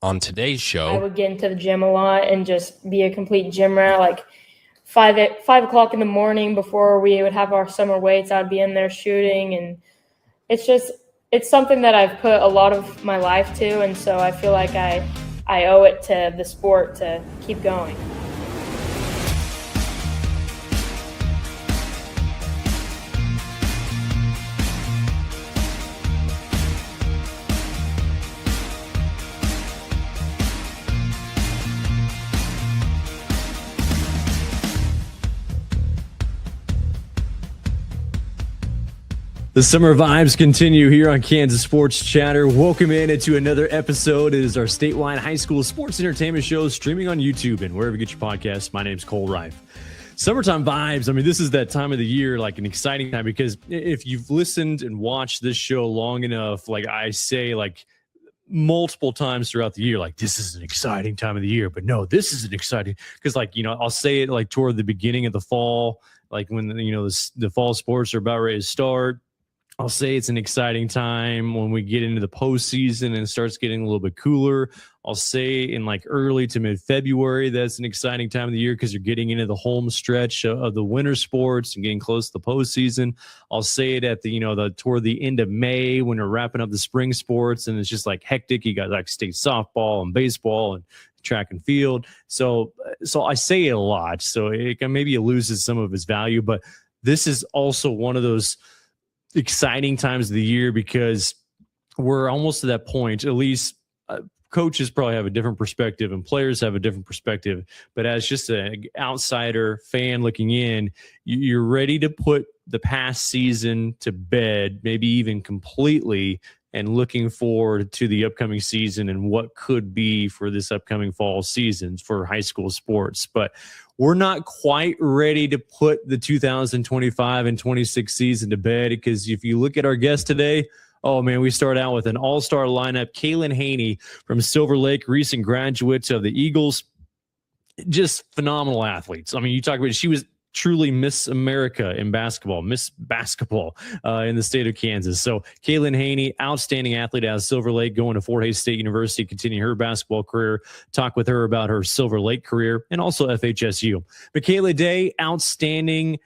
On today's show, I would get into the gym a lot and just be a complete gym rat. Like 5 o'clock in the morning before we would have our summer weights, I'd be in there shooting. And it's something that I've put a lot of my life to. And so I feel like I owe it to the sport to keep going. The summer vibes continue here on Kansas Sports Chatter. Welcome into another episode. It is our statewide high school sports entertainment show streaming on YouTube and wherever you get your podcasts. My name's Cole Rife. Summertime vibes. I mean, this is that time of the year, like an exciting time, because if you've listened and watched this show long enough, like I say, like multiple times throughout the year, like this is an exciting time of the year, but no, this isn't exciting because, like, you know, I'll say it like toward the beginning of the fall, like when, you know, the fall sports are about ready to start. I'll say it's an exciting time when we get into the postseason and it starts getting a little bit cooler. I'll say in like early to mid-February, that's an exciting time of the year because you're getting into the home stretch of the winter sports and getting close to the postseason. I'll say it at toward the end of May when we're wrapping up the spring sports and it's just like hectic. You got like state softball and baseball and track and field. So I say it a lot. So maybe it loses some of its value, but this is also one of those exciting times of the year because we're almost to that point. At least coaches probably have a different perspective and players have a different perspective, but as just an outsider fan looking in, you're ready to put the past season to bed, maybe even completely, and looking forward to the upcoming season and what could be for this upcoming fall season for high school sports. But we're not quite ready to put the 2025 and 26 season to bed because if you look at our guest today, oh man, we start out with an all-star lineup. Kailyn Hanni from Silver Lake, recent graduate of the Eagles, just phenomenal athletes. I mean, you talk about she was truly Miss America in basketball, Miss Basketball in the state of Kansas. So Kailyn Hanni, outstanding athlete out of Silver Lake, going to Fort Hays State University, continuing her basketball career. Talk with her about her Silver Lake career and also FHSU. Micaela Day, outstanding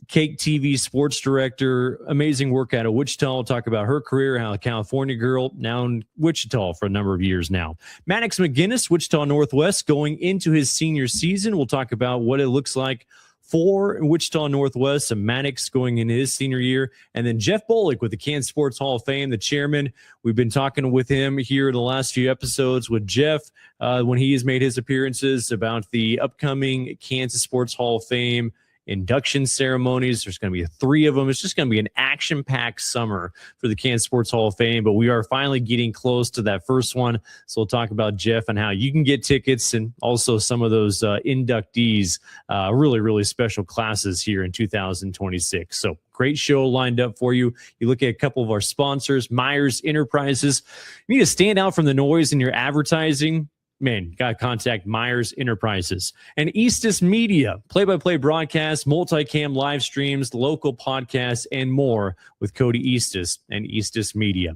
KAKE TV sports director, amazing work out of Wichita. We'll talk about her career, how a California girl, now in Wichita for a number of years now. Maddox McGinnis, Wichita Northwest, going into his senior season. We'll talk about what it looks like for Wichita Northwest, and Maddox going into his senior year. And then Jeff Bollig with the Kansas Sports Hall of Fame, the chairman. We've been talking with him here in the last few episodes with Jeff when he has made his appearances about the upcoming Kansas Sports Hall of Fame induction ceremonies. There's going to be 3 of them. It's just going to be an action-packed summer for the Kansas Sports Hall of Fame, but we are finally getting close to that first one. So we'll talk about Jeff and how you can get tickets and also some of those inductees, really, really special classes here in 2026. So great show lined up for you. You look at a couple of our sponsors, Meyers Enterprises. You need to stand out from the noise in your advertising. Man, got to contact Meyers Enterprises. And Eastis Media, play-by-play broadcasts, multicam live streams, local podcasts, and more with Cody Eastis and Eastis Media.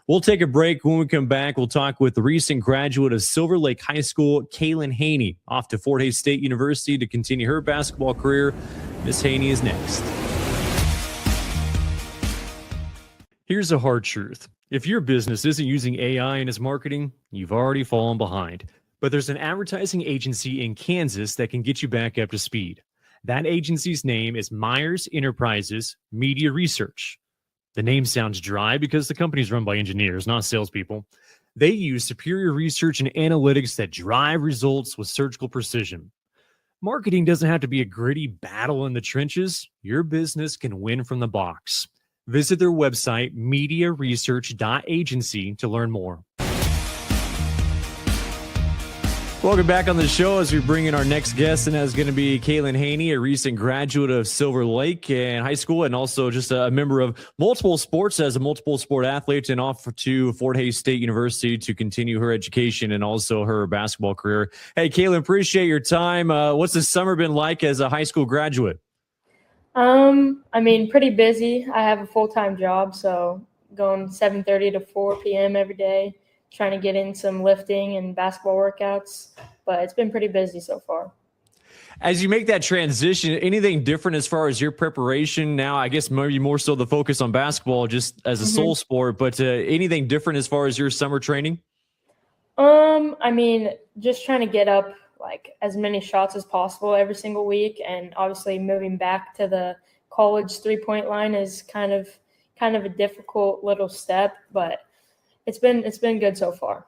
We'll take a break. When we come back, we'll talk with the recent graduate of Silver Lake High School, Kailyn Hanni, off to Fort Hays State University to continue her basketball career. Miss Hanni is next. Here's a hard truth. If your business isn't using AI in its marketing, you've already fallen behind. But there's an advertising agency in Kansas that can get you back up to speed. That agency's name is Meyers Enterprises Media Research. The name sounds dry because the company's run by engineers, not salespeople. They use superior research and analytics that drive results with surgical precision. Marketing doesn't have to be a gritty battle in the trenches. Your business can win from the box. Visit their website, mediaresearch.agency, to learn more. Welcome back on the show as we bring in our next guest, and that's going to be Kailyn Hanni, a recent graduate of Silver Lake and high school, and also just a member of multiple sports as a multiple sport athlete, and off to Fort Hays State University to continue her education and also her basketball career. Hey, Kailyn, appreciate your time. What's the summer been like as a high school graduate? I mean, pretty busy. I have a full-time job, so going 7:30 to 4 p.m. every day, trying to get in some lifting and basketball workouts, but it's been pretty busy so far. As you make that transition, anything different as far as your preparation now? I guess maybe more so the focus on basketball just as a sole sport, but anything different as far as your summer training? I mean, just trying to get up like as many shots as possible every single week, and obviously moving back to the college 3-point line is kind of a difficult little step, but it's been good so far.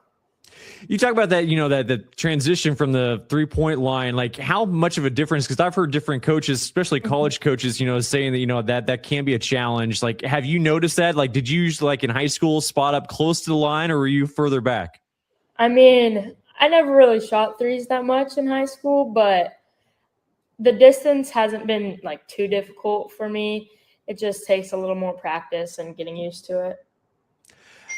You talk about that, that the transition from the 3-point line, like how much of a difference, because I've heard different coaches, especially college coaches, saying that, that can be a challenge. Like, have you noticed that? Like, did you usually, like in high school, spot up close to the line, or were you further back? I mean, I never really shot threes that much in high school, but the distance hasn't been like too difficult for me. It just takes a little more practice and getting used to it.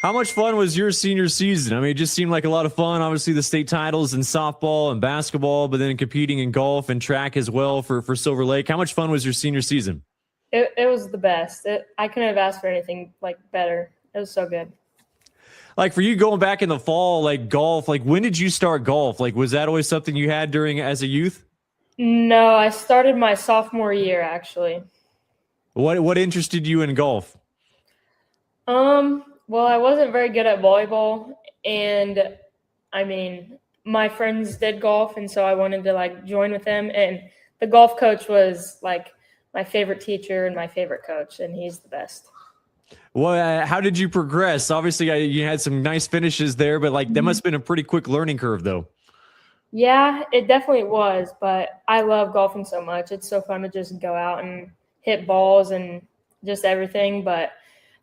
How much fun was your senior season? I mean, it just seemed like a lot of fun. Obviously, the state titles in softball and basketball, but then competing in golf and track as well for Silver Lake. How much fun was your senior season? It was the best. I couldn't have asked for anything like better. It was so good. Like for you going back in the fall, like golf, like when did you start golf? Like, was that always something you had as a youth? No, I started my sophomore year, actually. What interested you in golf? Well, I wasn't very good at volleyball, and I mean, my friends did golf, and so I wanted to like join with them. And the golf coach was like my favorite teacher and my favorite coach, and he's the best. Well, how did you progress? Obviously, you had some nice finishes there, but like that must have been a pretty quick learning curve, though. Yeah, it definitely was, but I love golfing so much. It's so fun to just go out and hit balls and just everything. But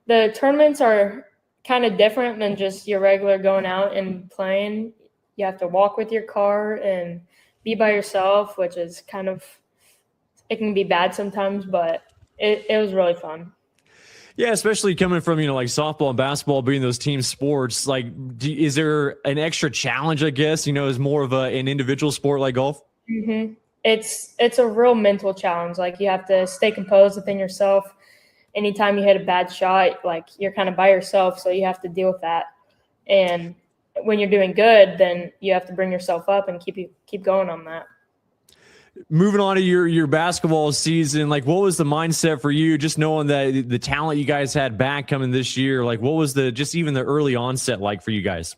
the tournaments are kind of different than just your regular going out and playing. You have to walk with your car and be by yourself, which is it can be bad sometimes, but it was really fun. Yeah, especially coming from, like softball and basketball being those team sports, like is there an extra challenge, I guess, is more of an individual sport like golf? Mm-hmm. It's a real mental challenge. Like you have to stay composed within yourself. Anytime you hit a bad shot, like you're kind of by yourself, so you have to deal with that. And when you're doing good, then you have to bring yourself up and keep going on that. Moving on to your basketball season, like what was the mindset for you, just knowing that the talent you guys had back coming this year? Like what was even the early onset like for you guys?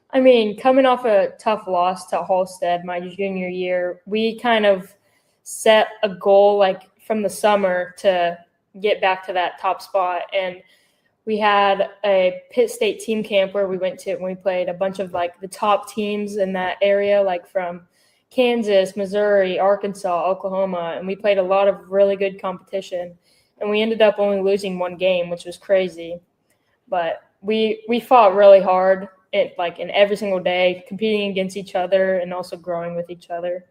I mean, coming off a tough loss to Halstead my junior year, we kind of set a goal like from the summer to get back to that top spot. And we had a Pitt State team camp where we went to, and we played a bunch of like the top teams in that area, like from Kansas, Missouri, Arkansas, Oklahoma, and we played a lot of really good competition. And we ended up only losing one game, which was crazy. But we fought really hard, in every single day, competing against each other and also growing with each other.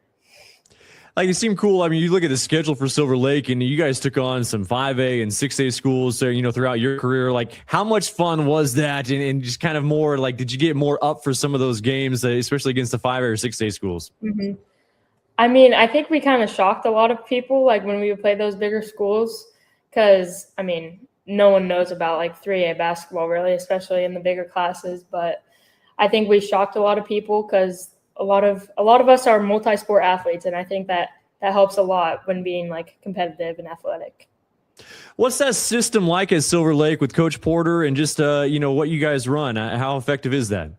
Like, it seemed cool. I mean, you look at the schedule for Silver Lake, and you guys took on some 5A and 6A schools, throughout your career. Like, how much fun was that? And just kind of more, like, did you get more up for some of those games, especially against the 5A or 6A schools? Mm-hmm. I mean, I think we kind of shocked a lot of people, like, when we would play those bigger schools, because, I mean, no one knows about, like, 3A basketball, really, especially in the bigger classes. But I think we shocked a lot of people because a lot of us are multi-sport athletes, and I think that helps a lot when being like competitive and athletic. What's that system like at Silver Lake with Coach Porter and just what you guys run? How effective is that?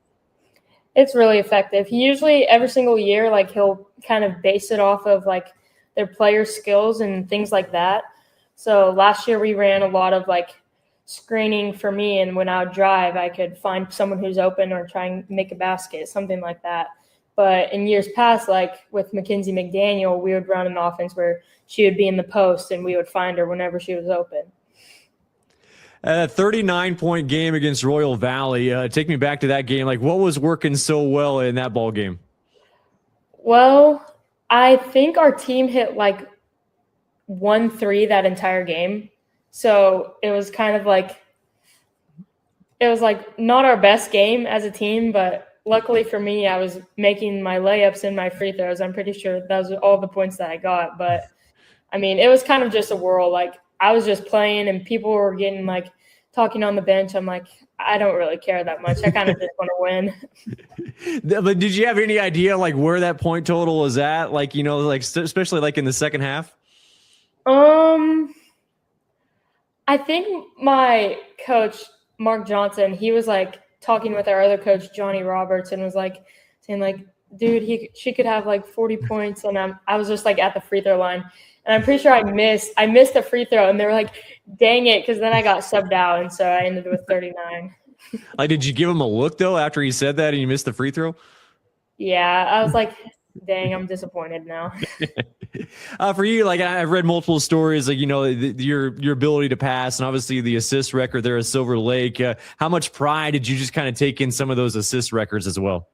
It's really effective. He usually every single year, like he'll kind of base it off of like their player skills and things like that. So last year we ran a lot of like screening for me, and when I would drive, I could find someone who's open or try and make a basket, something like that. But in years past, like with Mackenzie McDaniel, we would run an offense where she would be in the post and we would find her whenever she was open. A 39-point game against Royal Valley. Take me back to that game. Like, what was working so well in that ball game? Well, I think our team hit like 1-3 that entire game. So it was kind of like not our best game as a team, but luckily for me, I was making my layups and my free throws. I'm pretty sure those are all the points that I got. But, I mean, it was kind of just a whirl. Like, I was just playing and people were getting, like, talking on the bench. I'm like, I don't really care that much. I kind of just want to win. But did you have any idea like where that point total was at? Like, like especially like in the second half? I think my coach, Mark Johnson, he was like talking with our other coach, Johnny Roberts, and was like saying like, dude, she could have like 40 points. And I was just like at the free throw line. And I'm pretty sure I missed the free throw. And they were like, dang it, because then I got subbed out. And so I ended with 39. Like, did you give him a look, though, after he said that and you missed the free throw? Yeah, I was like, dang, I'm disappointed now. For you, like I've read multiple stories, like your ability to pass, and obviously the assist record there at Silver Lake. How much pride did you just kind of take in some of those assist records as well?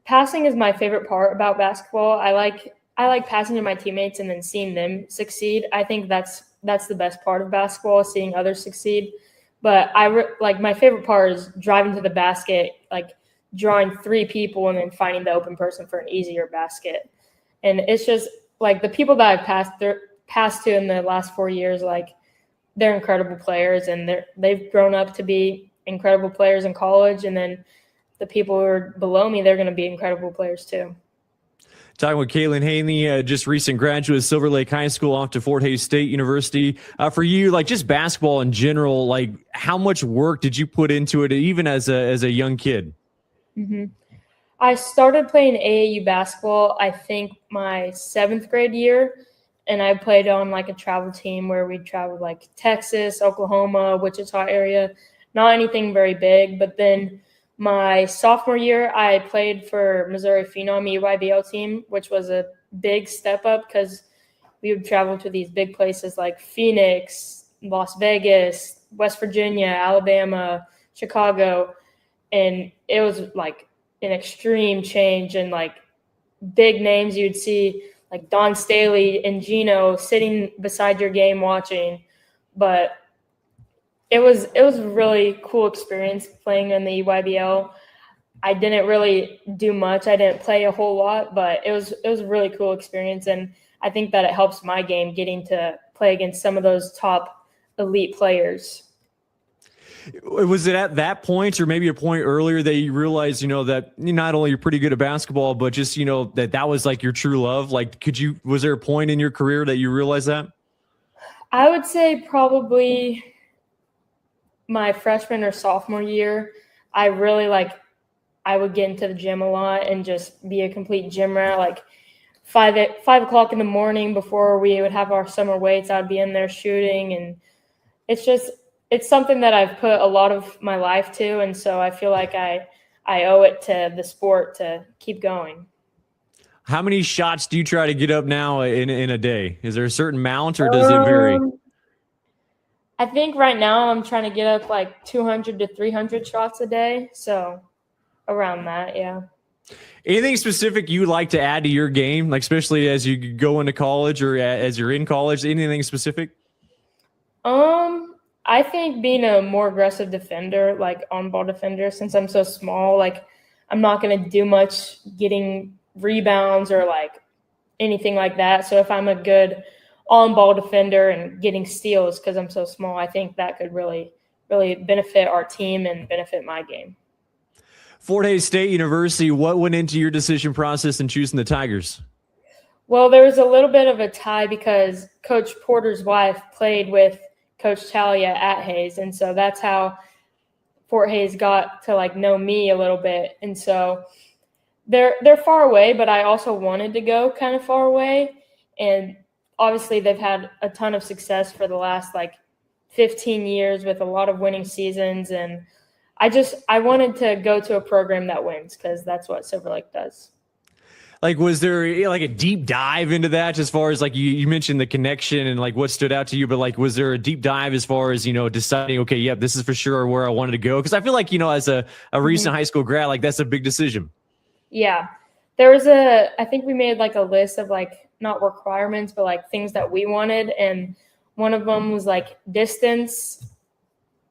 Passing is my favorite part about basketball. I like passing to my teammates and then seeing them succeed. I think that's the best part of basketball, seeing others succeed. But like my favorite part is driving to the basket, like drawing 3 people and then finding the open person for an easier basket. And it's just like the people that I've passed to in the last 4 years, like they're incredible players and they've grown up to be incredible players in college. And then the people who are below me, they're going to be incredible players too. Talking with Kailyn, Hanni, just recent graduate of Silver Lake High School, off to Fort Hays State University. For you, like just basketball in general, like how much work did you put into it, even as a young kid? Mm-hmm. I started playing AAU basketball, I think my 7th grade year, and I played on like a travel team where we traveled like Texas, Oklahoma, Wichita area. Not anything very big, but then my sophomore year, I played for Missouri Phenom EYBL team, which was a big step up because we would travel to these big places like Phoenix, Las Vegas, West Virginia, Alabama, Chicago, and it was like an extreme change and like big names you'd see like Don Staley and Gino sitting beside your game watching. But it was a really cool experience playing in the EYBL. I didn't really do much. I didn't play a whole lot, but it was a really cool experience. And I think that it helps my game getting to play against some of those top elite players. Was it at that point or maybe a point earlier that you realized, that not only you're pretty good at basketball, but just, that was like your true love? Like, was there a point in your career that you realized that? I would say probably my freshman or sophomore year. I really I would get into the gym a lot and just be a complete gym rat. Like 5 o'clock in the morning before we would have our summer weights, I'd be in there shooting. And it's something that I've put a lot of my life to. And so I feel like I owe it to the sport to keep going. How many shots do you try to get up now in a day? Is there a certain amount or does it vary? I think right now I'm trying to get up like 200 to 300 shots a day. So around that, yeah. Anything specific you like to add to your game, like especially as you go into college or as you're in college? Anything specific? I think being a more aggressive defender, like on-ball defender, since I'm so small, like I'm not going to do much getting rebounds or like anything like that. So if I'm a good on-ball defender and getting steals because I'm so small, I think that could really, really benefit our team and benefit my game. Fort Hays State University, what went into your decision process in choosing the Tigers? Well, there was a little bit of a tie because Coach Porter's wife played with Coach Talia at Hays, and so that's how Fort Hays got to like know me a little bit. And so they're far away, but I also wanted to go kind of far away. And obviously they've had a ton of success for the last like 15 years with a lot of winning seasons. And I wanted to go to a program that wins because that's what Silver Lake does. Like, was there like a deep dive into that as far as like you mentioned the connection and like what stood out to you, but like, was there a deep dive as far as, deciding, okay, yep, this is for sure where I wanted to go? Cause I feel like, as a recent high school grad, like that's a big decision. Yeah. There was I think we made like a list of like, not requirements, but like things that we wanted. And one of them was like distance.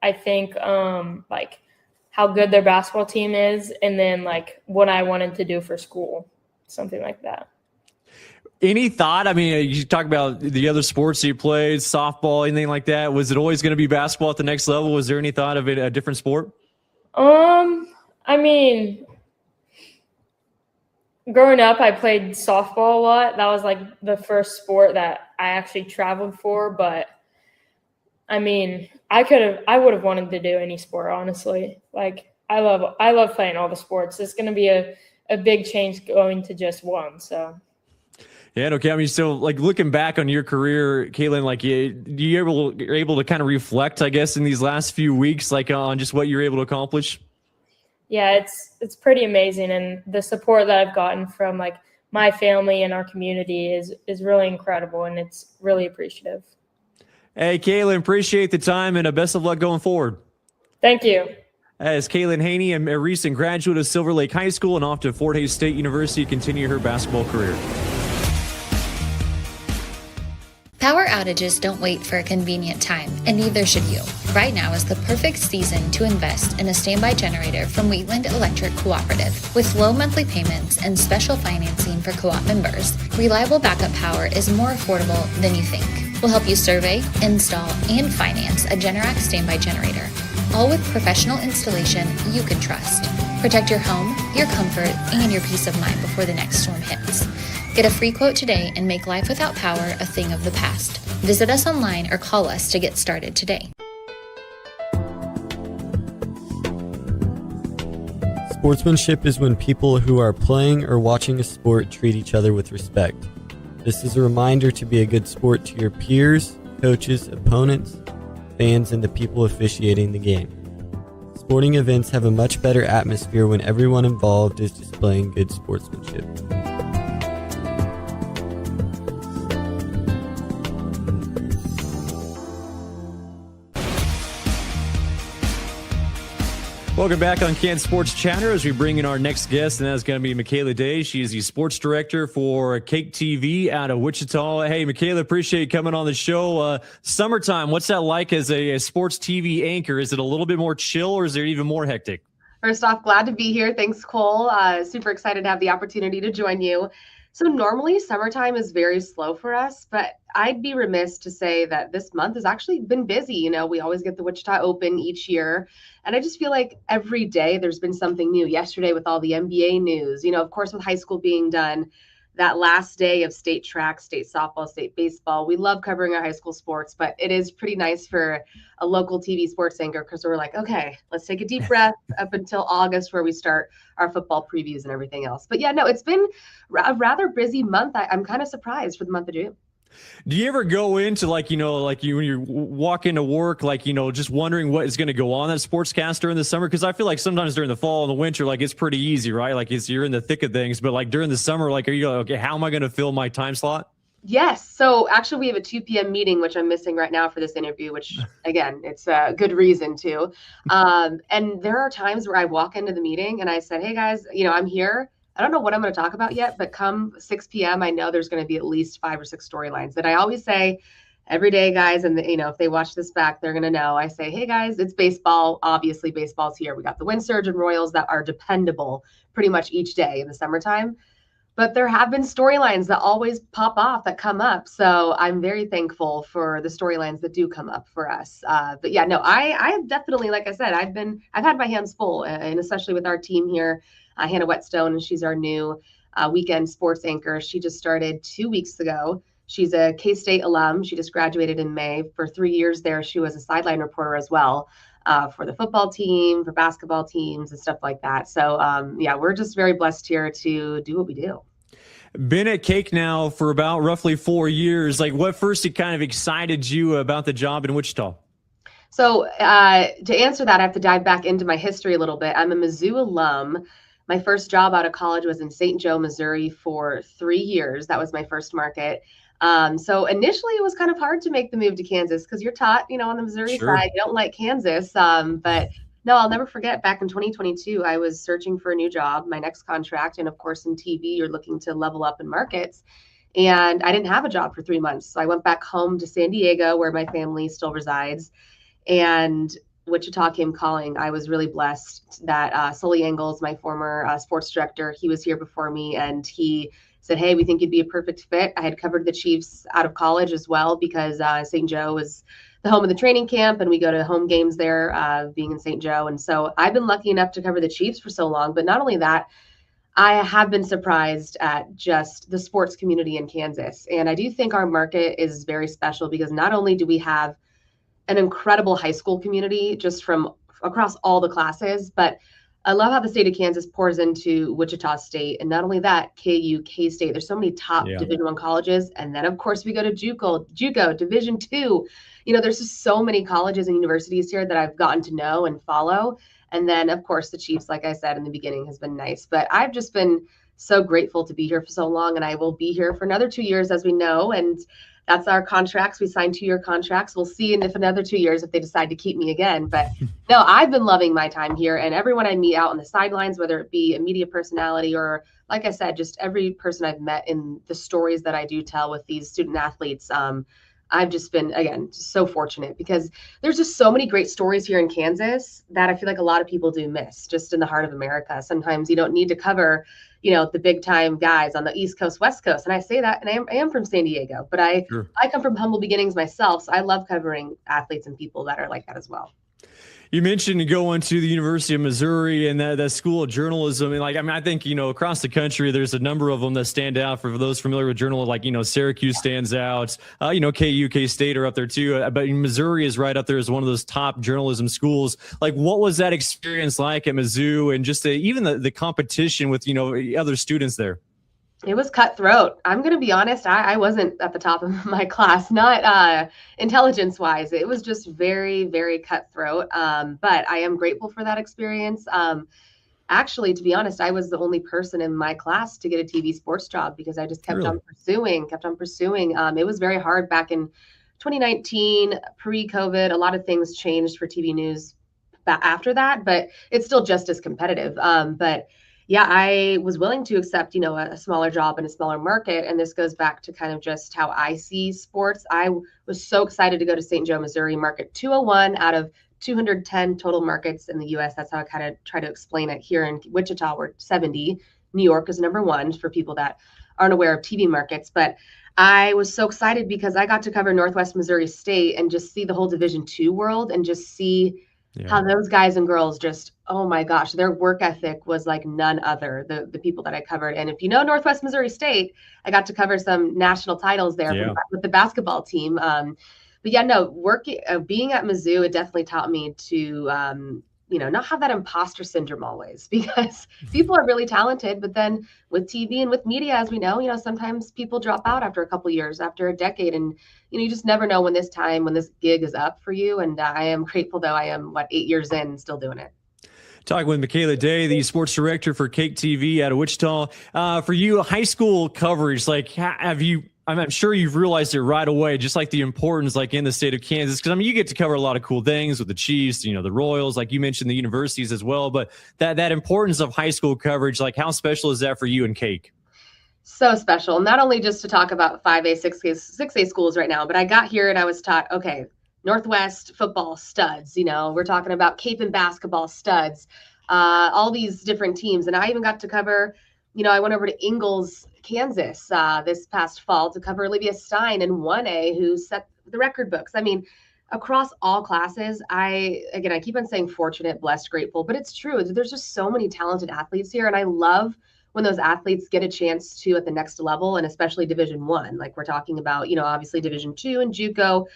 I think like how good their basketball team is. And then like what I wanted to do for school. Something like that. Any thought? I mean, you talk about the other sports you played, softball, anything like that. Was it always going to be basketball at the next level? Was there any thought of it a different sport? I mean, growing up, I played softball a lot. That was like the first sport that I actually traveled for. But I mean, I would have wanted to do any sport, honestly. Like I love playing all the sports. It's going to be a big change going to just one. So. Yeah, okay. I mean, so like looking back on your career, Kailyn, like you're able to kind of reflect, I guess, in these last few weeks, like on just what you're able to accomplish. Yeah, it's pretty amazing, and the support that I've gotten from like my family and our community is really incredible, and it's really appreciative. Hey, Kailyn, appreciate the time and best of luck going forward. Thank you. As Kailyn Hanni, a recent graduate of Silver Lake High School and off to Fort Hays State University, continue her basketball career. Power outages don't wait for a convenient time, and neither should you. Right now is the perfect season to invest in a standby generator from Wheatland Electric Cooperative. With low monthly payments and special financing for co-op members, reliable backup power is more affordable than you think. We'll help you survey, install, and finance a Generac standby generator, all with professional installation you can trust. Protect your home, your comfort, and your peace of mind before the next storm hits. Get a free quote today and make life without power a thing of the past. Visit us online or call us to get started today. Sportsmanship is when people who are playing or watching a sport treat each other with respect. This is a reminder to be a good sport to your peers, coaches, opponents, fans, and the people officiating the game. Sporting events have a much better atmosphere when everyone involved is displaying good sportsmanship. Welcome back on Kansas Sports Chatter as we bring in our next guest, and that's going to be Micaela Day. She is the sports director for KAKE TV out of Wichita. Hey, Micaela, appreciate you coming on the show. Summertime, what's that like as a sports TV anchor? Is it a little bit more chill or is it even more hectic? First off, glad to be here. Thanks, Cole. Super excited to have the opportunity to join you. So normally summertime is very slow for us, but I'd be remiss to say that this month has actually been busy. You know, we always get the Wichita Open each year. And I just feel like every day there's been something new. Yesterday with all the NBA news, you know, of course, with high school being done, that last day of state track, state softball, state baseball. We love covering our high school sports, but it is pretty nice for a local TV sports anchor because we're like, okay, let's take a deep breath up until August where we start our football previews and everything else. But yeah, no, it's been a rather busy month. I'm kind of surprised for the month of June. Do you ever go into like when you walk into work, like, just wondering what is going to go on that sportscast during the summer? Because I feel like sometimes during the fall and the winter, like it's pretty easy, right? Like you're in the thick of things, but like during the summer, like, are you like, okay, how am I going to fill my time slot? Yes. So actually we have a 2 p.m. meeting, which I'm missing right now for this interview, which again, it's a good reason to. And there are times where I walk into the meeting and I said, hey guys, I'm here. I don't know what I'm going to talk about yet, but come 6 p.m., I know there's going to be at least 5 or 6 storylines that I always say every day, guys. And, if they watch this back, they're going to know. I say, hey, guys, it's baseball. Obviously, baseball's here. We got the Wind Surge and Royals that are dependable pretty much each day in the summertime. But there have been storylines that always pop off that come up. So I'm very thankful for the storylines that do come up for us. But yeah, no, I definitely, like I said, I've had my hands full, and especially with our team here. Hannah Whetstone, and she's our new weekend sports anchor. She just started 2 weeks ago. She's a K-State alum. She just graduated in May. For 3 years there, she was a sideline reporter as well for the football team, for basketball teams, and stuff like that. So, yeah, we're just very blessed here to do what we do. Been at KAKE now for about roughly 4 years. Like, what first kind of excited you about the job in Wichita? So to answer that, I have to dive back into my history a little bit. I'm a Mizzou alum. My first job out of college was in St. Joe, Missouri for 3 years. That was my first market. So initially it was kind of hard to make the move to Kansas because you're taught, on the Missouri side, you don't like Kansas. But no, I'll never forget back in 2022, I was searching for a new job, my next contract. And of course, in TV, you're looking to level up in markets. And I didn't have a job for 3 months. So I went back home to San Diego where my family still resides. And Wichita came calling. I was really blessed that Sully Engels, my former sports director, he was here before me, and he said, hey, we think you'd be a perfect fit. I had covered the Chiefs out of college as well because St. Joe was the home of the training camp, and we go to home games there, being in St. Joe. And so I've been lucky enough to cover the Chiefs for so long. But not only that, I have been surprised at just the sports community in Kansas. And I do think our market is very special because not only do we have an incredible high school community just from across all the classes, but I love how the state of Kansas pours into Wichita State. And not only that, KU, K-State, there's so many top Division I colleges. And then, of course, we go to JUCO, Division II. There's just so many colleges and universities here that I've gotten to know and follow. And then, of course, the Chiefs, like I said in the beginning, has been nice. But I've just been so grateful to be here for so long. And I will be here for another 2 years, as we know. And that's our contracts. We signed 2-year contracts. We'll see if another 2 years if they decide to keep me again. But no, I've been loving my time here. And everyone I meet out on the sidelines, whether it be a media personality or, like I said, just every person I've met in the stories that I do tell with these student athletes, I've just been, again, so fortunate because there's just so many great stories here in Kansas that I feel like a lot of people do miss just in the heart of America. Sometimes you don't need to cover, the big time guys on the East Coast, West Coast. And I say that, and I am from San Diego, but I come from humble beginnings myself. So I love covering athletes and people that are like that as well. You mentioned going to the University of Missouri and that school of journalism. And I think, across the country, there's a number of them that stand out for those familiar with journalism, like, Syracuse stands out, KU, K-State are up there too. But Missouri is right up there as one of those top journalism schools. Like, what was that experience like at Mizzou and just even the competition with, other students there? It was cutthroat. I'm going to be honest. I wasn't at the top of my class, not intelligence wise. It was just very, very cutthroat. But I am grateful for that experience. Actually, to be honest, I was the only person in my class to get a TV sports job because I just kept on pursuing. It was very hard back in 2019, pre-COVID. A lot of things changed for TV news after that, but it's still just as competitive. But yeah, I was willing to accept, a smaller job in a smaller market. And this goes back to kind of just how I see sports. I was so excited to go to St. Joe, Missouri, market 201 out of 210 total markets in the U.S. That's how I kind of try to explain it. Here in Wichita, we're 70. New York is number 1 for people that aren't aware of TV markets. But I was so excited because I got to cover Northwest Missouri State and just see the whole Division II world and just see how those guys and girls just, oh my gosh, their work ethic was like none other, the people that I covered. And if you know Northwest Missouri State, I got to cover some national titles there with the basketball team. But yeah, no, being at Mizzou, it definitely taught me to, not have that imposter syndrome always because people are really talented. But then with TV and with media, as we know, sometimes people drop out after a couple of years, after a decade. And, you just never know when this gig is up for you. And I am grateful, though. I am, 8 years in and still doing it. Talking with Micaela Day, the sports director for KAKE TV out of Wichita. For you, high school coverage, I'm sure you've realized it right away, just like the importance, in the state of Kansas, because you get to cover a lot of cool things with the Chiefs, the Royals, like you mentioned, the universities as well. But that importance of high school coverage, how special is that for you and KAKE? So special, not only just to talk about 5A, 6A schools right now, but I got here and I was taught, okay, Northwest football studs, we're talking about Cape and basketball studs, all these different teams. And I even got to cover, I went over to Ingalls, Kansas this past fall to cover Olivia Stein in 1A, who set the record books. Across all classes, I keep on saying fortunate, blessed, grateful, but it's true. There's just so many talented athletes here. And I love when those athletes get a chance to at the next level, and especially Division I, like we're talking about, obviously Division II and JUCO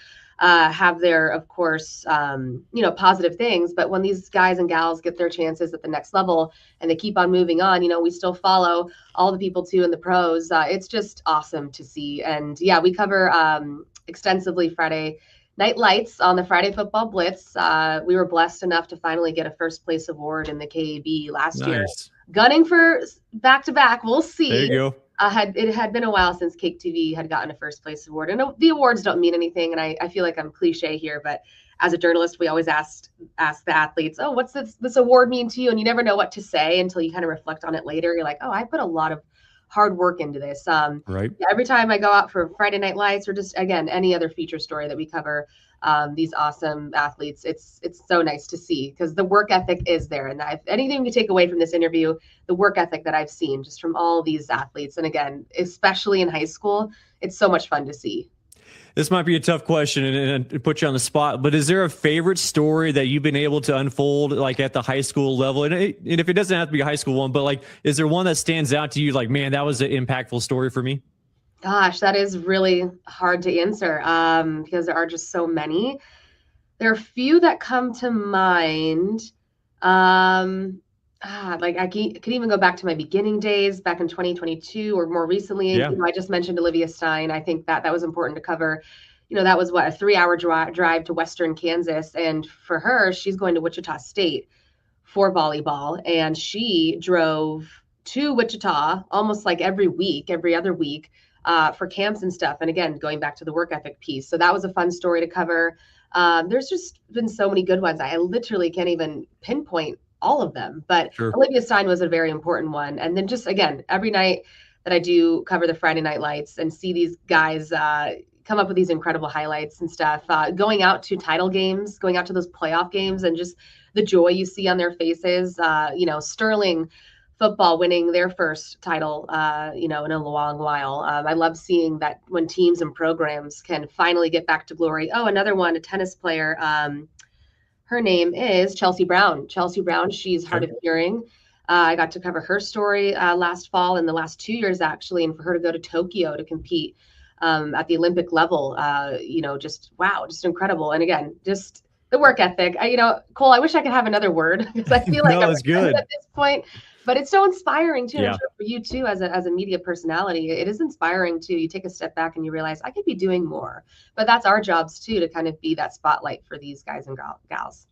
have their, of course, positive things. But when these guys and gals get their chances at the next level and they keep on moving on, we still follow all the people too in the pros. It's just awesome to see. And yeah, we cover extensively Friday Night Lights on the Friday Football Blitz. We were blessed enough to finally get a first place award in the KAB last year. Gunning for back-to-back. We'll see. There you go. It had been a while since KAKE TV had gotten a first place award. And the awards don't mean anything. And I feel like I'm cliche here, but as a journalist, we always ask the athletes, oh, what's this award mean to you? And you never know what to say until you kind of reflect on it later. You're like, oh, I put a lot of hard work into this. Right. Every time I go out for Friday Night Lights or just, again, any other feature story that we cover, these awesome athletes. It's so nice to see because the work ethic is there. And if anything you take away from this interview, the work ethic that I've seen just from all these athletes, and again, especially in high school, it's so much fun to see. This might be a tough question and put you on the spot, but is there a favorite story that you've been able to unfold like at the high school level? And if it doesn't have to be a high school one, but like, is there one that stands out to you? Like, man, that was an impactful story for me. Gosh, that is really hard to answer because there are just so many. There are a few that come to mind. Like I could even go back to my beginning days back in 2022 or more recently. Yeah. I just mentioned Olivia Stein. I think that was important to cover. That was a 3-hour drive to Western Kansas. And for her, she's going to Wichita State for volleyball. And she drove to Wichita almost like every other week for camps and stuff. And again, going back to the work ethic piece. So that was a fun story to cover. There's just been so many good ones. I literally can't even pinpoint all of them, but sure. Olivia Stein was a very important one. And then just, again, every night that I do cover the Friday Night Lights and see these guys come up with these incredible highlights and stuff, going out to title games, going out to those playoff games, and just the joy you see on their faces, Sterling football winning their first title, in a long while. I love seeing that when teams and programs can finally get back to glory. Oh, another one, a tennis player, her name is Chelsea Brown. She's hard of hearing. I got to cover her story last fall and the last 2 years, actually, and for her to go to Tokyo to compete at the Olympic level, just incredible. And again, just the work ethic. Cole, I wish I could have another word because I feel like I'm good at this point. But it's so inspiring too. Yeah. I'm sure for you too, as a media personality, it is inspiring too. You take a step back and you realize I could be doing more. But that's our jobs too, to kind of be that spotlight for these guys and gals.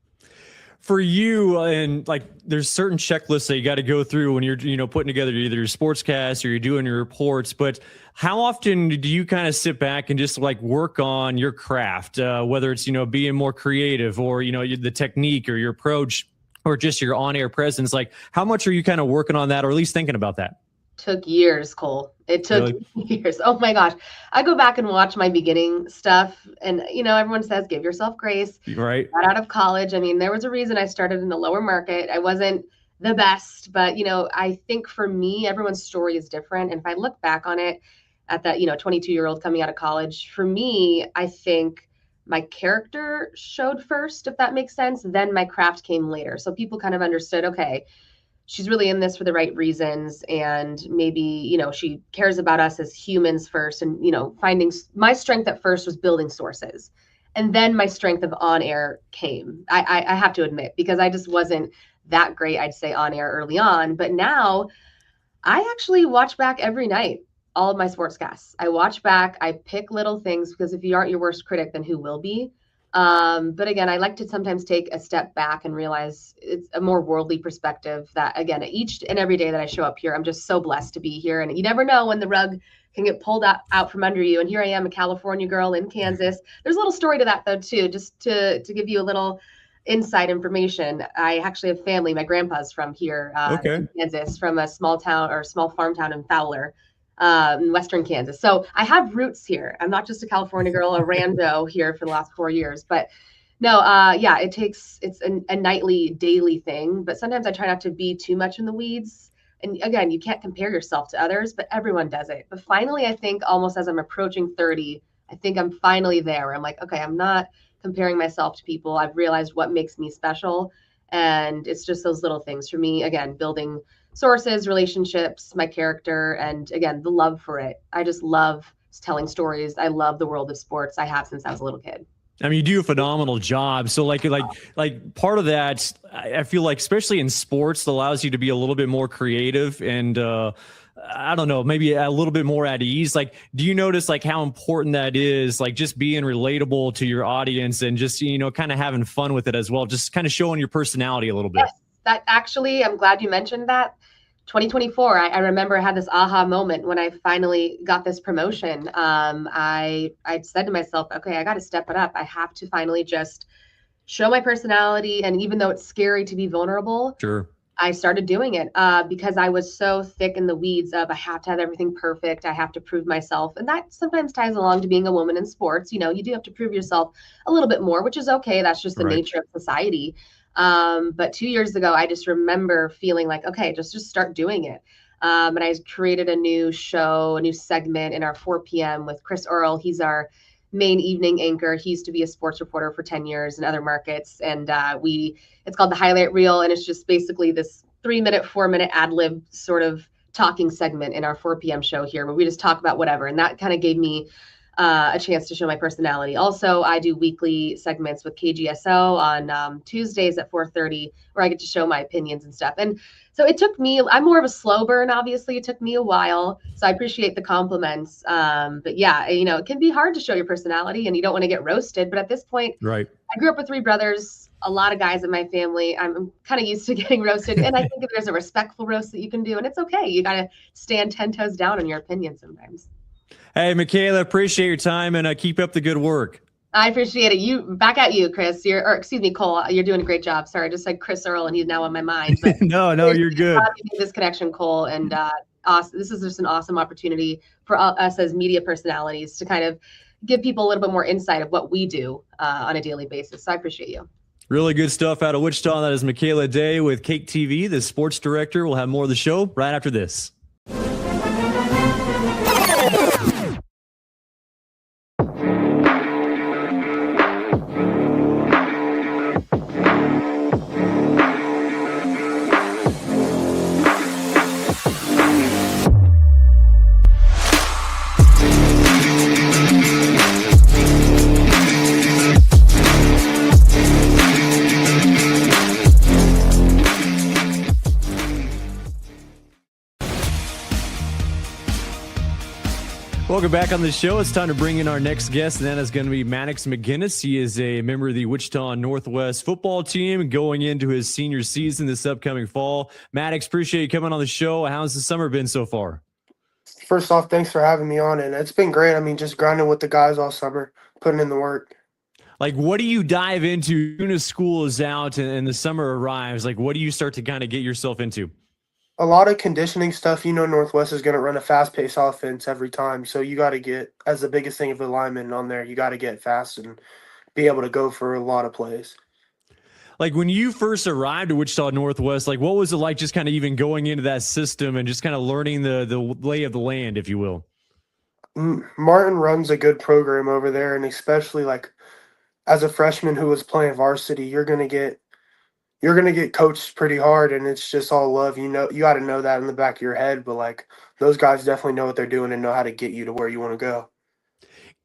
For you, and like, there's certain checklists that you got to go through when you're, putting together either your sportscast or you're doing your reports. But how often do you kind of sit back and just like work on your craft, whether it's, being more creative or, the technique or your approach, or just your on-air presence? Like, how much are you kind of working on that, or at least thinking about that? Took years, Cole. It took years. Oh my gosh. I go back and watch my beginning stuff, and everyone says, give yourself grace. Right. Got out of college. I mean, there was a reason I started in the lower market. I wasn't the best, but I think for me, everyone's story is different. And if I look back on it at that, 22-year-old coming out of college, for me, I think my character showed first, if that makes sense. Then my craft came later. So people kind of understood, okay, she's really in this for the right reasons. And maybe, she cares about us as humans first. And, finding my strength at first was building sources. And then my strength of on air came. I have to admit, because I just wasn't that great, I'd say, on air early on. But now I actually watch back every night. All of my sportscasts. I watch back, I pick little things, because if you aren't your worst critic, then who will be? But again, I like to sometimes take a step back and realize it's a more worldly perspective that, again, each and every day that I show up here, I'm just so blessed to be here. And you never know when the rug can get pulled out from under you. And here I am, a California girl in Kansas. There's a little story to that though, too, just to give you a little inside information. I actually have family. My grandpa's from here in Kansas, from a small farm town in Fowler. In Western Kansas. So I have roots here. I'm not just a California girl, a rando here for the last 4 years, but no, it's a nightly, daily thing, but sometimes I try not to be too much in the weeds. And again, you can't compare yourself to others, but everyone does it. But finally, I think almost as I'm approaching 30, I think I'm finally there. I'm like, okay, I'm not comparing myself to people. I've realized what makes me special. And it's just those little things for me, again, building sources, relationships, my character, and again, the love for it. I just love telling stories. I love the world of sports. I have since I was a little kid. I mean, you do a phenomenal job. So like part of that, I feel like, especially in sports, allows you to be a little bit more creative and, I don't know, maybe a little bit more at ease. Like, do you notice like how important that is? Like just being relatable to your audience and just, kind of having fun with it as well. Just kind of showing your personality a little bit. Yes, that actually, I'm glad you mentioned that. 2024, I remember I had this aha moment when I finally got this promotion. I said to myself, okay, I got to step it up. I have to finally just show my personality. And even though it's scary to be vulnerable, sure, I started doing it because I was so thick in the weeds of I have to have everything perfect. I have to prove myself. And that sometimes ties along to being a woman in sports. You know, you do have to prove yourself a little bit more, which is okay. That's just the nature of society. But 2 years ago, I just remember feeling like, okay, just start doing it. And I created a new show, a new segment in our 4 p.m. with Chris Earl. He's our main evening anchor. He used to be a sports reporter for 10 years in other markets. And it's called the Highlight Reel. And it's just basically this 3-minute, 4-minute ad lib sort of talking segment in our 4 p.m. show here, where we just talk about whatever. And that kind of gave me a chance to show my personality. Also, I do weekly segments with KGSO on Tuesdays at 4:30, where I get to show my opinions and stuff. And so it took me, I'm more of a slow burn, obviously. It took me a while. So I appreciate the compliments. But yeah, you know, it can be hard to show your personality and you don't want to get roasted. But at this point, right. I grew up with 3 brothers, a lot of guys in my family. I'm kind of used to getting roasted. And I think that there's a respectful roast that you can do. And it's okay. You got to stand 10 toes down on your opinion sometimes. Hey, Micaela, appreciate your time and keep up the good work. I appreciate it. Back at you, Chris. Excuse me, Cole. You're doing a great job. Sorry, I just said Chris Earl, and he's now on my mind. But no, you're good. This connection, Cole, and awesome. This is just an awesome opportunity for us as media personalities to kind of give people a little bit more insight of what we do on a daily basis. So I appreciate you. Really good stuff out of Wichita. That is Micaela Day with KAKE TV, the sports director. We'll have more of the show right after this. Welcome back on the show. It's time to bring in our next guest, and that is going to be Maddox McGinnis. He is a member of the Wichita Northwest football team going into his senior season this upcoming fall. Maddox, appreciate you coming on the show. How's the summer been so far? First off, thanks for having me on, and it's been great. I mean, just grinding with the guys all summer, putting in the work. Like, what do you dive into as soon as school is out and the summer arrives? Like, what do you start to kind of get yourself into? A lot of conditioning stuff. You know, Northwest is going to run a fast-paced offense every time, so you got to get, as the biggest thing of the lineman on there, you got to get fast and be able to go for a lot of plays. Like, when you first arrived at Wichita Northwest, like, what was it like just kind of even going into that system and just kind of learning the lay of the land, if you will? Martin runs a good program over there, and especially, like, as a freshman who was playing varsity, you're going to get coached pretty hard, and it's just all love. You know, you got to know that in the back of your head, but like those guys definitely know what they're doing and know how to get you to where you want to go.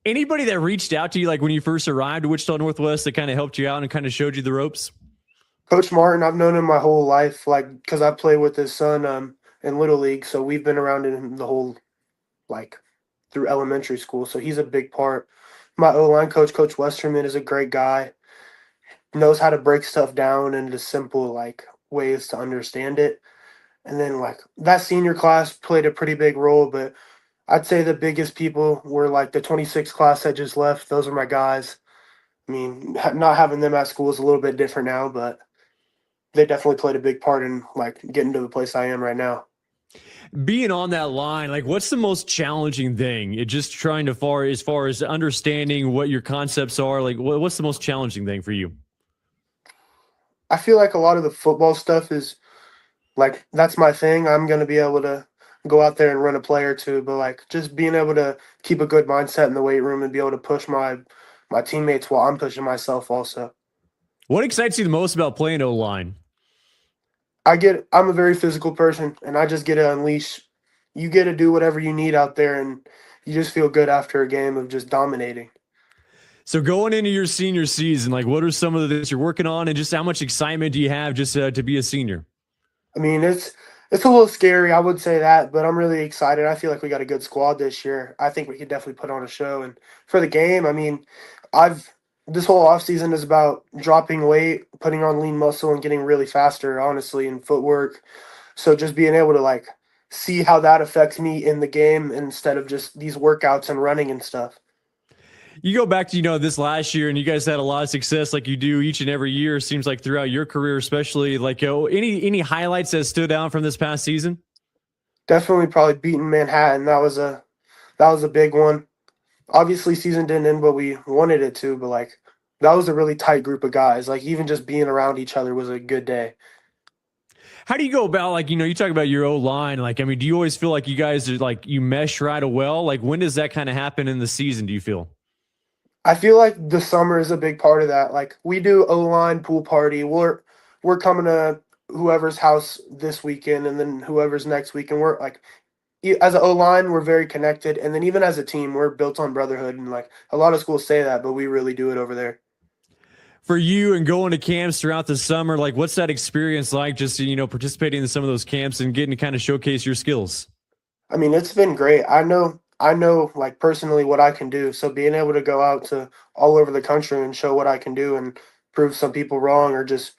Anybody that reached out to you, like when you first arrived at Wichita Northwest, that kind of helped you out and kind of showed you the ropes? Coach Martin, I've known him my whole life, like because I played with his son in Little League, so we've been around him the whole, like, through elementary school. So he's a big part. My O-line coach, Coach Westerman, is a great guy. Knows how to break stuff down into simple, like, ways to understand it. And then, like, that senior class played a pretty big role, but I'd say the biggest people were, like, the 26 class that just left. Those are my guys. I mean, not having them at school is a little bit different now, but they definitely played a big part in, like, getting to the place I am right now. Being on that line, like, what's the most challenging thing? It just trying to as far as understanding what your concepts are, like, what's the most challenging thing for you? I feel like a lot of the football stuff is, like, that's my thing. I'm going to be able to go out there and run a play or two, but, like, just being able to keep a good mindset in the weight room and be able to push my teammates while I'm pushing myself also. What excites you the most about playing O-line? I'm a very physical person, and I just get to unleash. You get to do whatever you need out there, and you just feel good after a game of just dominating. So going into your senior season, like, what are some of the things you're working on, and just how much excitement do you have just to be a senior? I mean, it's a little scary, I would say that, but I'm really excited. I feel like we got a good squad this year. I think we could definitely put on a show. And for the game, I mean, this whole offseason is about dropping weight, putting on lean muscle, and getting really faster, honestly, in footwork. So just being able to, like, see how that affects me in the game instead of just these workouts and running and stuff. You go back to, this last year, and you guys had a lot of success like you do each and every year, seems like throughout your career, especially. Like, any highlights that stood out from this past season? Definitely probably beating Manhattan. That was a big one. Obviously season didn't end what we wanted it to, but like that was a really tight group of guys. Like even just being around each other was a good day. How do you go about, like, you talk about your O-line. Like, I mean, do you always feel like you guys are like you mesh right well? Like, when does that kind of happen in the season, do you feel? I feel like the summer is a big part of that. Like we do O-line pool party. We're coming to whoever's house this weekend and then whoever's next week, and we're like as an O-line, we're very connected, and then even as a team, we're built on brotherhood, and like a lot of schools say that, but we really do it over there. For you and going to camps throughout the summer, like what's that experience like, just participating in some of those camps and getting to kind of showcase your skills? I mean, it's been great. I know like personally what I can do. So being able to go out to all over the country and show what I can do and prove some people wrong or just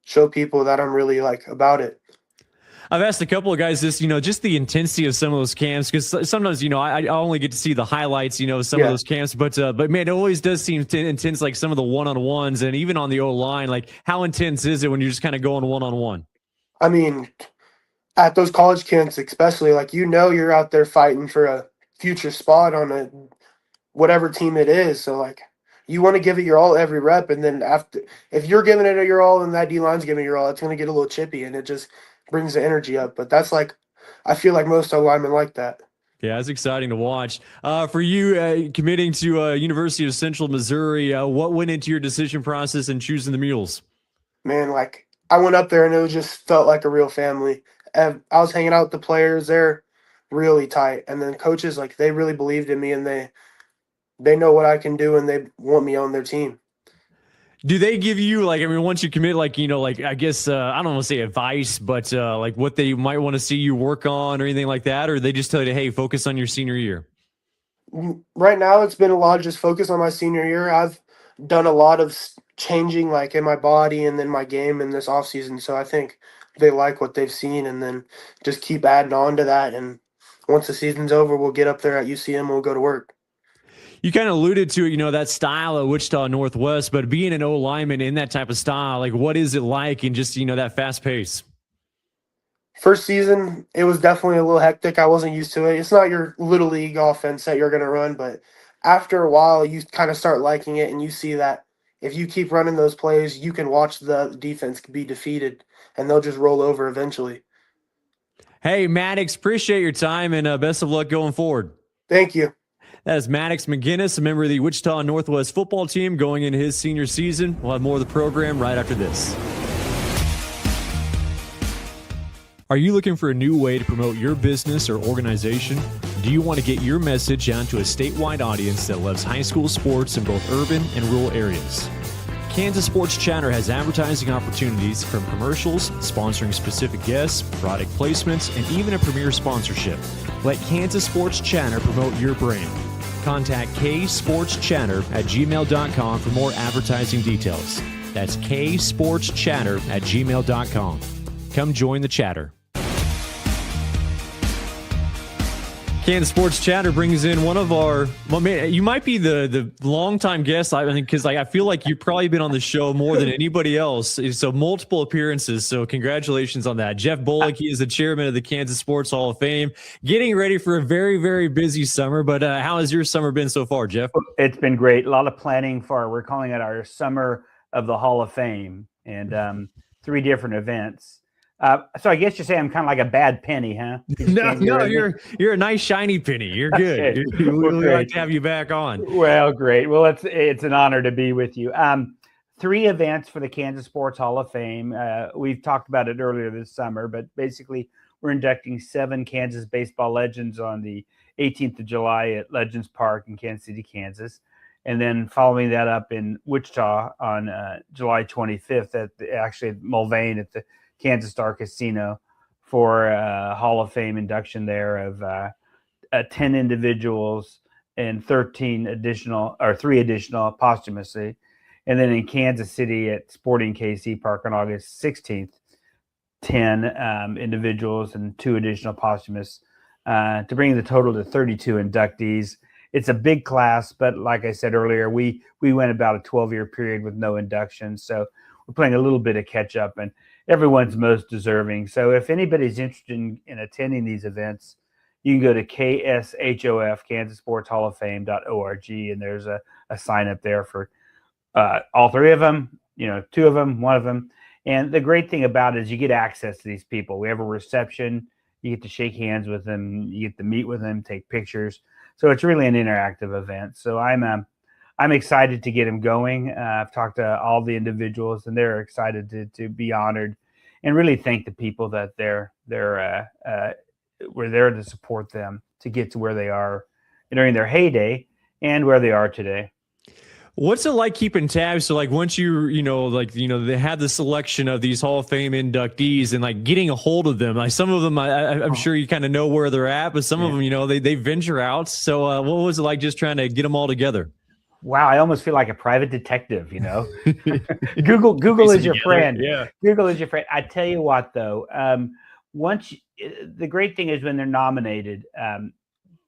show people that I'm really like about it. I've asked a couple of guys this, just the intensity of some of those camps, because sometimes, I only get to see the highlights, of some of those camps, but man, it always does seem intense, like some of the one-on-ones, and even on the O-line. Like, how intense is it when you're just kind of going one-on-one? I mean, at those college camps, especially, like, you're out there fighting for a future spot on whatever team it is. So, like, you want to give it your all every rep, and then if you're giving it your all and that D-line's giving it your all, it's going to get a little chippy, and it just brings the energy up. But that's like, I feel like most linemen like that. Yeah, it's exciting to watch. For you, committing to University of Central Missouri, what went into your decision process in choosing the Mules? Man, like I went up there and it just felt like a real family. And I was hanging out with the players. They're really tight, and then coaches, like, they really believed in me, and they know what I can do, and they want me on their team. Do they give you, like, I mean, once you commit, like, like, I guess, I don't want to say advice, but like what they might want to see you work on or anything like that? Or they just tell you, hey, focus on your senior year? Right now, it's been a lot of just focus on my senior year. I've done a lot of changing, like, in my body and then my game in this offseason. So I think they like what they've seen, and then just keep adding on to that. And once the season's over, we'll get up there at UCM, we'll go to work. You kind of alluded to it, that style at Wichita Northwest, but being an O-lineman in that type of style, like, what is it like in just, that fast pace? First season, it was definitely a little hectic. I wasn't used to it. It's not your little league offense that you're going to run, but after a while, you kind of start liking it, and you see that if you keep running those plays, you can watch the defense be defeated, and they'll just roll over eventually. Hey, Maddox, appreciate your time, and best of luck going forward. Thank you. That is Maddox McGinnis, a member of the Wichita Northwest football team going into his senior season. We'll have more of the program right after this. Are you looking for a new way to promote your business or organization? Do you want to get your message out to a statewide audience that loves high school sports in both urban and rural areas? Kansas Sports Chatter has advertising opportunities from commercials, sponsoring specific guests, product placements, and even a premier sponsorship. Let Kansas Sports Chatter promote your brand. Contact ksportschatter@gmail.com for more advertising details. That's ksportschatter@gmail.com. Come join the chatter. Kansas Sports Chatter brings in one of our, well, man, you might be the longtime guest, I think, because I feel like you've probably been on the show more than anybody else. So multiple appearances. So congratulations on that. Jeff Bollig, he is the chairman of the Kansas Sports Hall of Fame, getting ready for a very, very busy summer. But how has your summer been so far, Jeff? It's been great. A lot of planning we're calling it our Summer of the Hall of Fame, and 3 different events. So I guess you say I'm kind of like a bad penny, huh? No, you're a nice shiny penny. You're good. Okay. We'd like to have you back on. Well, great. Well, it's an honor to be with you. 3 events for the Kansas Sports Hall of Fame. We've talked about it earlier this summer, but basically we're inducting 7 Kansas baseball legends on the 18th of July at Legends Park in Kansas City, Kansas. And then following that up in Wichita on July 25th at Mulvane at the Kansas Star Casino for a Hall of Fame induction there of 10 individuals and 3 additional posthumously. And then in Kansas City at Sporting KC Park on August 16th, 10 individuals and 2 additional posthumous to bring the total to 32 inductees. it's a big class, but like I said earlier, we went about a 12-year period with no induction. So we're playing a little bit of catch up, and everyone's most deserving. So if anybody's interested in attending these events, you can go to KSHOF, Kansas Sports Hall of Fame.org, and there's a sign up there for all three of them, two of them, one of them. And the great thing about it is you get access to these people. We have a reception. You get to shake hands with them. You get to meet with them, take pictures. So it's really an interactive event. So I'm excited to get them going. I've talked to all the individuals, and they're excited to be honored, and really thank the people that we're there to support them to get to where they are during their heyday and where they are today. What's it like keeping tabs? So like once they had the selection of these Hall of Fame inductees and like getting a hold of them, like some of them, I'm sure you kind of know where they're at, but some of them, they venture out. So what was it like just trying to get them all together? Wow. I almost feel like a private detective, Google is your friend. Yeah. Google is your friend. I tell you what though, the great thing is when they're nominated,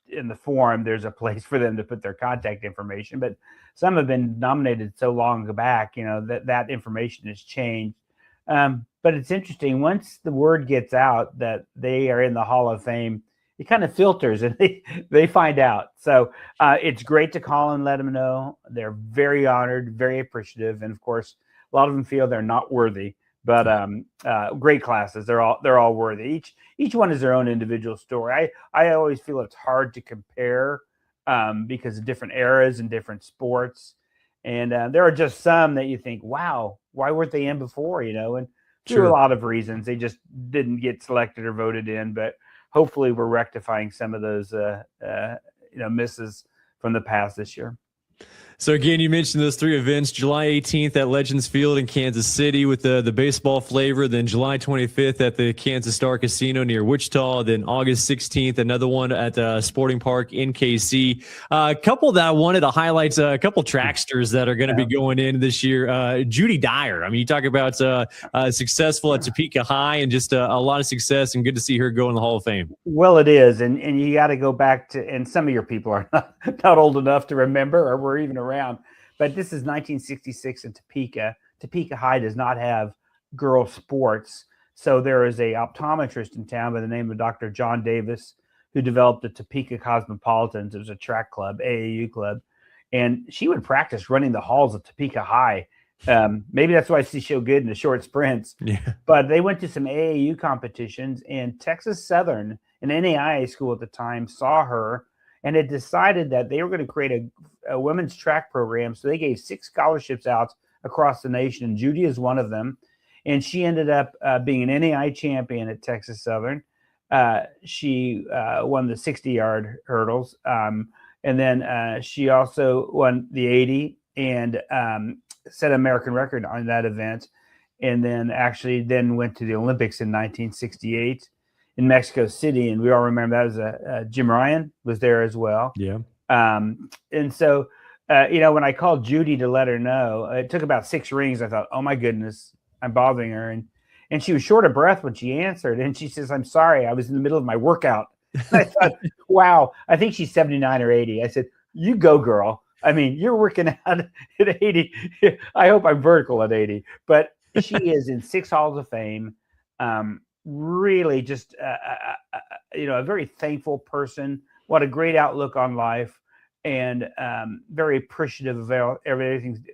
in the form, there's a place for them to put their contact information, but some have been nominated so long back, that information has changed. But it's interesting, once the word gets out that they are in the Hall of Fame, it kind of filters and they find out. So it's great to call and let them know. They're very honored, very appreciative. And of course, a lot of them feel they're not worthy, but great classes. They're all worthy. Each one is their own individual story. I always feel it's hard to compare because of different eras and different sports. And there are just some that you think, wow, why weren't they in before? And through a lot of reasons, they just didn't get selected or voted in. But hopefully we're rectifying some of those misses from the past this year. So again, you mentioned those three events: July 18th at Legends Field in Kansas City with the baseball flavor, then July 25th at the Kansas Star Casino near Wichita, then August 16th, another one at the Sporting Park in KC. A couple that I wanted to highlight, a couple tracksters that are going to be going in this year. Judy Dyer. I mean, you talk about successful at Topeka High and just a lot of success, and good to see her go in the Hall of Fame. Well, it is, and you got to go back to, and some of your people are not old enough to remember or were even around, but this is 1966 in Topeka. Topeka High does not have girls sports, so there is a optometrist in town by the name of Dr. John Davis who developed the Topeka Cosmopolitans. It was a track club, AAU club, and she would practice running the halls of Topeka High. Maybe that's why she's so good in the short sprints. Yeah. But they went to some AAU competitions, and Texas Southern, an NAIA school at the time, saw her and had decided that they were going to create a women's track program. So they gave 6 scholarships out across the nation, and Judy is one of them. And she ended up being an NAIA champion at Texas Southern. She won the 60-yard hurdles. And then she also won the 80 and set an American record on that event. And then then went to the Olympics in 1968. In Mexico City, and we all remember that was Jim Ryan was there as well. Yeah. And so, when I called Judy to let her know, it took about 6 rings. I thought, oh my goodness, I'm bothering her. And she was short of breath when she answered. And she says, I'm sorry, I was in the middle of my workout. And I thought, wow, I think she's 79 or 80. I said, you go, girl. I mean, you're working out at 80. I hope I'm vertical at 80, but she is in 6 halls of fame. Really just, a very thankful person. What a great outlook on life, and very appreciative of everything,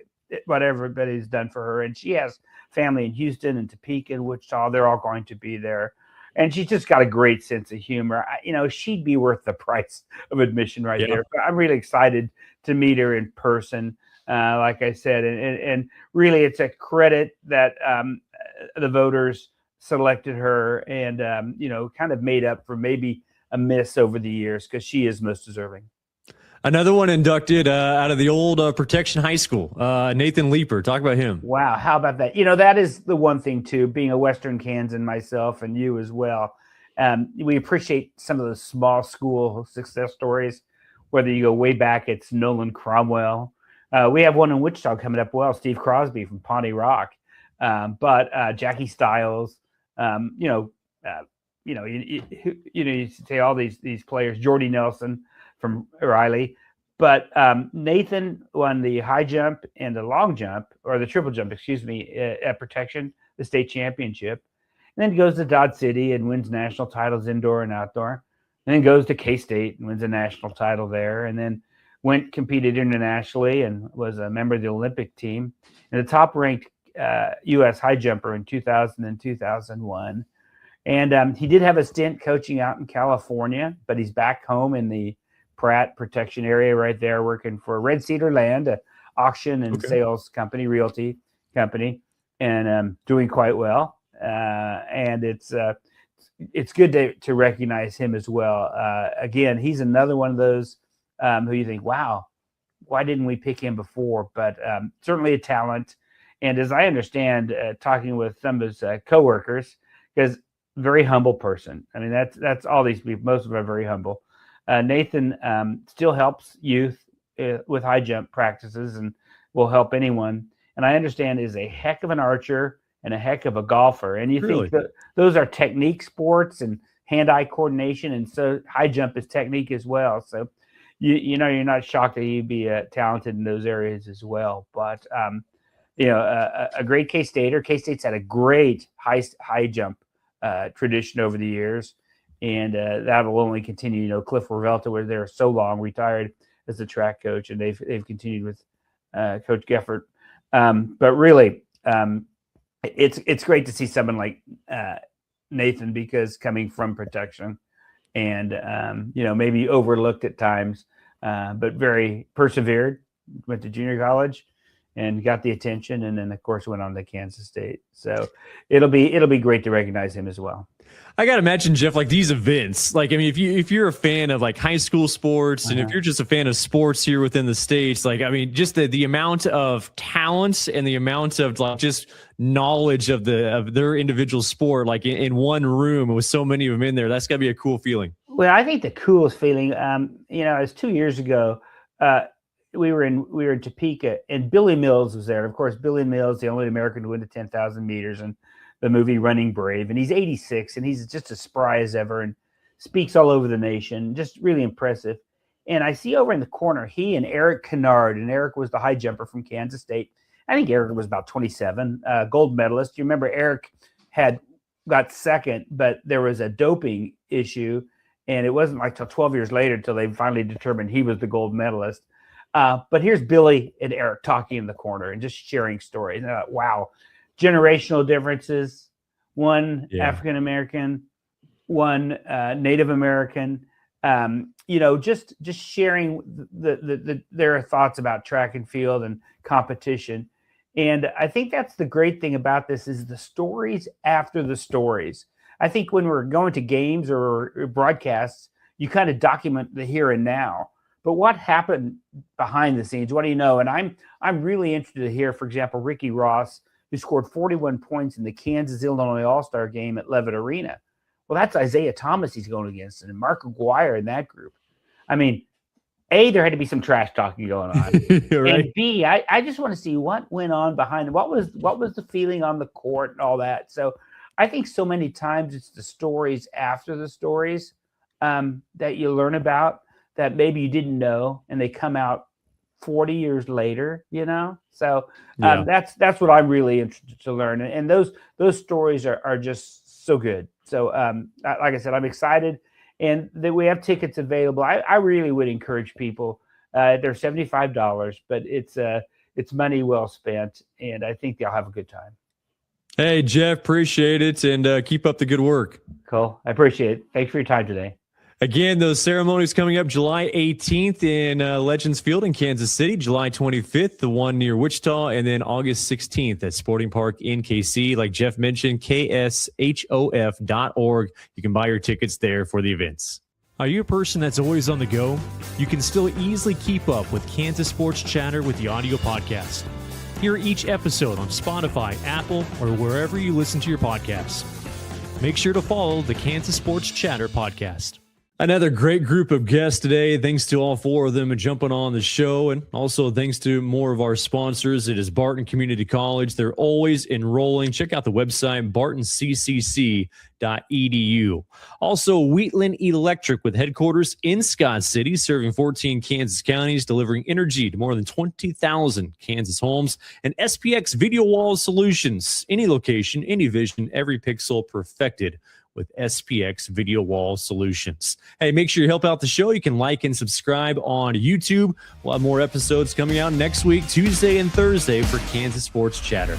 what everybody's done for her. And she has family in Houston and Topeka and Wichita. They're all going to be there. And she's just got a great sense of humor. She'd be worth the price of admission right there. But I'm really excited to meet her in person, like I said. And really, it's a credit that the voters selected her and, kind of made up for maybe a miss over the years, because she is most deserving. Another one inducted out of the old Protection High School, Nathan Leeper. Talk about him. Wow. How about that? That is the one thing too, being a Western Kansan myself and you as well. We appreciate some of those small school success stories, whether you go way back, it's Nolan Cromwell. We have one in Wichita coming up. Well, Steve Crosby from Pawnee Rock, but Jackie Stiles, you say all these players, Jordy Nelson from Riley, But Nathan won the high jump and the long jump, or the triple jump, at protection, the state championship. And then goes to Dodge City and wins national titles indoor and outdoor. And then goes to K-State and wins a national title there. And then competed internationally and was a member of the Olympic team and the top-ranked U.S. high jumper in 2000 and 2001. And he did have a stint coaching out in California, but he's back home in the Pratt protection area right there, working for Red Cedar Land, an auction and sales company, realty company, and doing quite well. And it's good to recognize him as well. Again, he's another one of those who you think, wow, why didn't we pick him before? But certainly a talent. And as I understand, talking with some of his coworkers, because very humble person. I mean, that's all these people. Most of them are very humble. Nathan still helps youth with high jump practices and will help anyone. And I understand is a heck of an archer and a heck of a golfer. And you think that those are technique sports and hand-eye coordination. And so high jump is technique as well. So, you know, you're not shocked that he'd be talented in those areas as well. But, a great K-Stater. K-State's had a great high jump tradition over the years. And that will only continue. You know, Cliff Revelta was there so long, retired as the track coach, and they've continued with Coach Geffert. But really, it's great to see someone like Nathan, because coming from protection and maybe overlooked at times, but very persevered. Went to junior college and got the attention, and then of course went on to Kansas State. So it'll be great to recognize him as well. I got to imagine, Jeff, like these events, like, I mean, if you're a fan of like high school sports and if you're just a fan of sports here within the States, like, I mean, just the amount of talent and the amount of like just knowledge of their individual sport, like in one room with so many of them in there, that's gotta be a cool feeling. Well, I think the coolest feeling, it was 2 years ago, we were in Topeka and Billy Mills was there. Of course, Billy Mills, the only American to win the 10,000 meters and the movie Running Brave. And he's 86 and he's just as spry as ever and speaks all over the nation. Just really impressive. And I see over in the corner, he and Eric Kennard, and Eric was the high jumper from Kansas State. I think Eric was about 27, gold medalist. You remember Eric got second, but there was a doping issue. And it wasn't like till 12 years later till they finally determined he was the gold medalist. But here's Billy and Eric talking in the corner and just sharing stories. Wow. Generational differences, one African-American, one Native American, just sharing their thoughts about track and field and competition. And I think that's the great thing about this is the stories after the stories. I think when we're going to games or broadcasts, you kind of document the here and now. But what happened behind the scenes? What do you know? And I'm really interested to hear, for example, Ricky Ross, who scored 41 points in the Kansas-Illinois All-Star game at Levitt Arena. Well, that's Isaiah Thomas he's going against, and Mark Aguirre in that group. I mean, A, there had to be some trash talking going on. Right. And B, I just want to see what went on behind it. What was the feeling on the court and all that. So I think so many times it's the stories after the stories that you learn about that maybe you didn't know, and they come out 40 years later, So that's what I'm really interested to learn. And those stories are just so good. So like I said, I'm excited, and that we have tickets available. I really would encourage people. They're $75, but it's money well spent, and I think they'll have a good time. Hey, Jeff, appreciate it, and keep up the good work. Cool. I appreciate it. Thanks for your time today. Again, those ceremonies coming up July 18th in Legends Field in Kansas City, July 25th, the one near Wichita, and then August 16th at Sporting Park in KC. Like Jeff mentioned, kshof.org. You can buy your tickets there for the events. Are you a person that's always on the go? You can still easily keep up with Kansas Sports Chatter with the audio podcast. Hear each episode on Spotify, Apple, or wherever you listen to your podcasts. Make sure to follow the Kansas Sports Chatter podcast. Another great group of guests today. Thanks to all four of them jumping on the show, and also thanks to more of our sponsors. It is Barton Community College. They're always enrolling. Check out the website, bartonccc.edu. Also, Wheatland Electric with headquarters in Scott City, serving 14 Kansas counties, delivering energy to more than 20,000 Kansas homes. And SPX Video Wall Solutions. Any location, any vision, every pixel perfected with SPX Video Wall Solutions. Hey, make sure you help out the show. You can like and subscribe on YouTube. We'll have more episodes coming out next week, Tuesday and Thursday, for Kansas Sports Chatter.